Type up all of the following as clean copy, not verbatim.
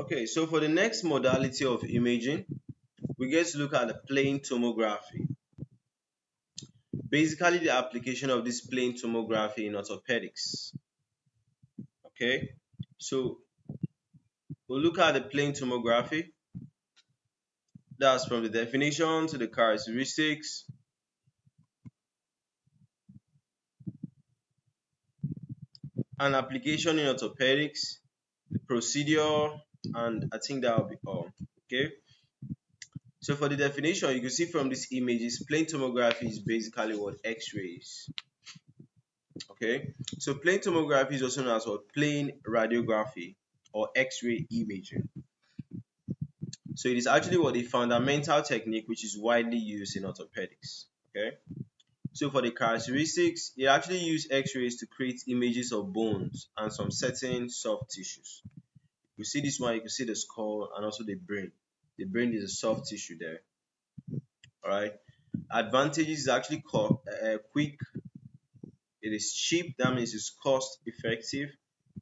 Okay, so for the next modality of imaging, we get to look at the plane tomography. Basically, the application of this plane tomography in orthopedics. Okay, so we'll look at the plane tomography. That's from the definition to the characteristics. An application in orthopedics, the procedure, and I think that will be all. Okay. So for the definition, you can see from these images, plane tomography is basically what X-rays. Okay, so plane tomography is also known as what plane radiography or X-ray imaging. So it is actually what a fundamental technique which is widely used in orthopedics. Okay, so for the characteristics, it actually uses X-rays to create images of bones and some certain soft tissues. You see this one, you can see the skull and also the brain. The brain is a soft tissue there. All right. Advantages is actually quick. It is cheap. That means it's cost effective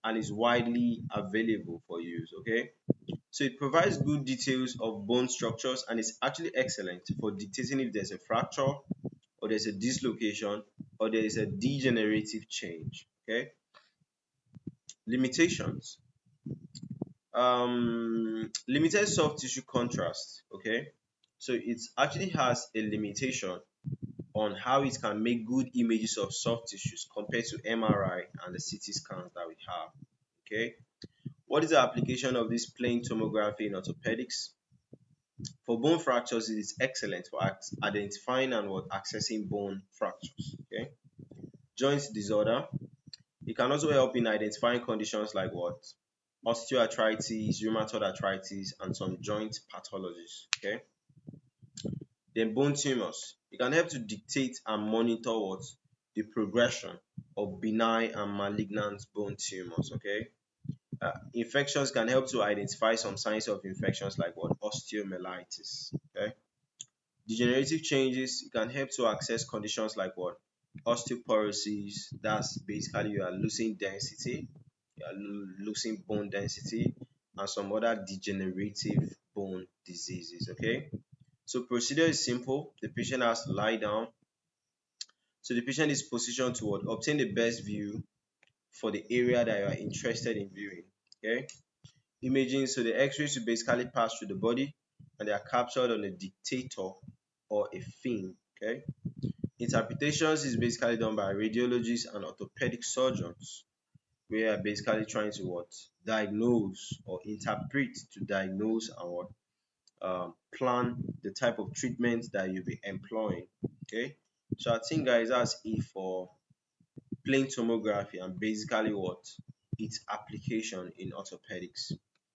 and is widely available for use. Okay. So it provides good details of bone structures and is actually excellent for dictating if there's a fracture or there's a dislocation or there is a degenerative change. Okay. Limitations. Limited soft tissue contrast. Okay. So it actually has a limitation on how it can make good images of soft tissues compared to MRI and the CT scans that we have. Okay. What is the application of this plane tomography in orthopedics? For bone fractures, it is excellent for identifying and accessing bone fractures. Okay. Joint disorder. It can also help in identifying conditions like osteoarthritis, rheumatoid arthritis, and some joint pathologies. Okay. Then bone tumors. It can help to dictate and monitor the progression of benign and malignant bone tumors. Okay. Infections can help to identify some signs of infections like osteomyelitis. Okay. Degenerative changes, it can help to access conditions like osteoporosis. That's basically you are losing density, you are losing bone density, and some other degenerative bone diseases. Okay. So procedure is simple. The patient has to lie down. So the patient is positioned to obtain the best view for the area that you are interested in viewing. Okay. Imaging, so the X-rays will basically pass through the body and they are captured on a dictator or a film. Okay. Interpretations is basically done by radiologists and orthopedic surgeons. We are basically trying to diagnose or interpret to diagnose and plan the type of treatment that you'll be employing. Okay, so I think guys that's it for plane tomography and basically its application in orthopedics.